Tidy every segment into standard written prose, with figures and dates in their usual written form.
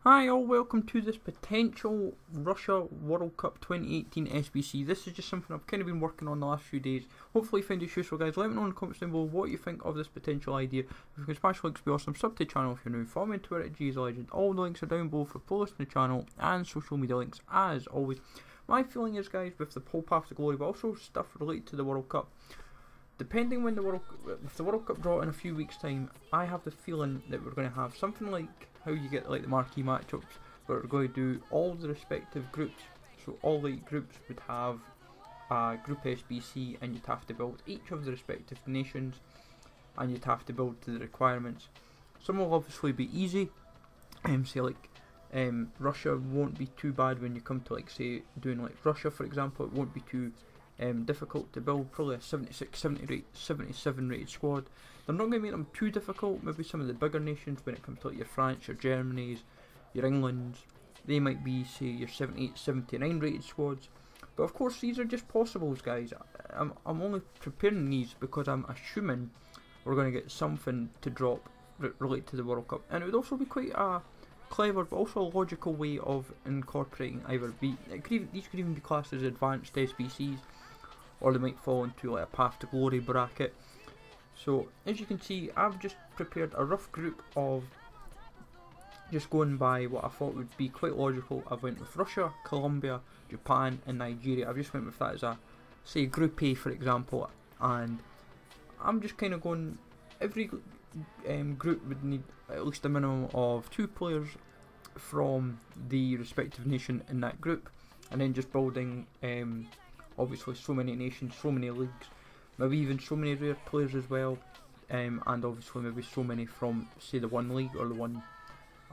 Hi all, welcome to this potential Russia World Cup 2018 SBC. This is just something I've kind of been working on the last few days. Hopefully you find it useful, guys. Let me know in the comments down below what you think of this potential idea. If you can smash likes, be awesome. Sub to the channel if you're new. Follow me on Twitter at GSLegend. All the links are down below for playlists in the channel and social media links as always. My feeling is, guys, with the whole path to glory, but also stuff related to the World Cup. Depending when the World Cup draw in a few weeks' time, I have the feeling that we're going to have something like how you get like the Marquee Matchups, where we're going to do all the respective groups. So all the groups would have a group SBC, and you'd have to build each of the respective nations, and you'd have to build to the requirements. Some will obviously be easy. Say like Russia won't be too bad when you come to like say doing like Russia for example. It won't be too difficult to build, probably a 76, 77 rated squad. They're not going to make them too difficult. Maybe some of the bigger nations, when it comes to like your France, your Germanys, your Englands, they might be say your 78, 79 rated squads. But of course these are just possibles, guys. I'm only preparing these because I'm assuming we're going to get something to drop related to the World Cup, and it would also be quite a clever but also a logical way of incorporating either these could even be classed as advanced SBCs, or they might fall into like a path to glory bracket. So as you can see, I've just prepared a rough group of just going by what I thought would be quite logical. I've went with Russia, Colombia, Japan and Nigeria. I've just went with that as a, say, Group A for example, and I'm just kind of going, every group would need at least a minimum of 2 players from the respective nation in that group, and then just building obviously so many nations, so many leagues, maybe even so many rare players as well, and obviously maybe so many from say the one league or the one,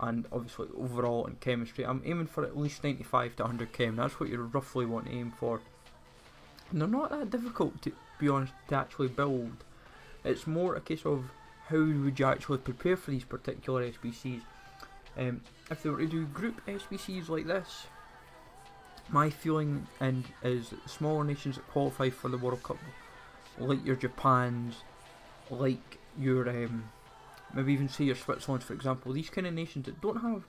and obviously overall in chemistry I'm aiming for at least 95 to 100 chem. That's what you roughly want to aim for, and they're not that difficult to be honest to actually build. It's more a case of how would you actually prepare for these particular SBCs. If they were to do group SBCs like this, my feeling is smaller nations that qualify for the World Cup, like your Japans, like your maybe even say your Switzerlands for example, these kind of nations that don't have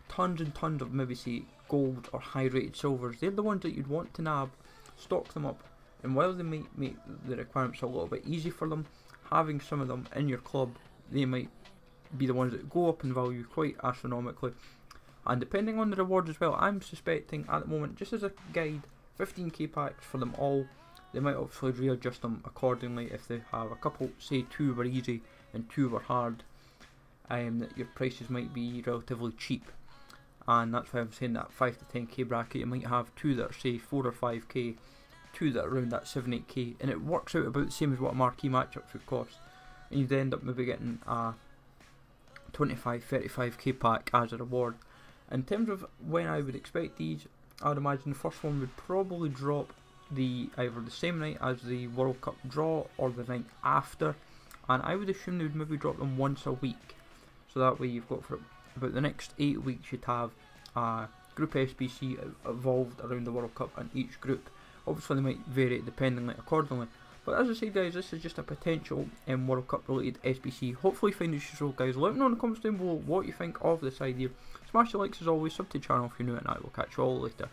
tons and tons of maybe say gold or high rated silvers, they're the ones that you'd want to nab, stock them up, and while they might make the requirements a little bit easy for them, having some of them in your club, they might be the ones that go up in value quite astronomically. And depending on the rewards as well, I'm suspecting at the moment, just as a guide, 15k packs for them all. They might obviously readjust them accordingly if they have a couple, say 2 were easy and 2 were hard, that your prices might be relatively cheap. And that's why I'm saying that 5 to 10k bracket, you might have 2 that are say 4 or 5k, 2 that are around that 7-8k, and it works out about the same as what a Marquee Matchups would cost, and you'd end up maybe getting a 25-35k pack as a reward. In terms of when I would expect these, I would imagine the first one would probably drop either the same night as the World Cup draw or the night after, and I would assume they would maybe drop them once a week, so that way you've got for about the next 8 weeks you'd have a group SBC evolved around the World Cup, and each group obviously they might vary it dependingly accordingly. But as I say, guys, this is just a potential World Cup related SBC. Hopefully you find this useful, guys. Let me know in the comments down below what you think of this idea. Smash the likes as always, sub to the channel if you're new, and I will catch you all later.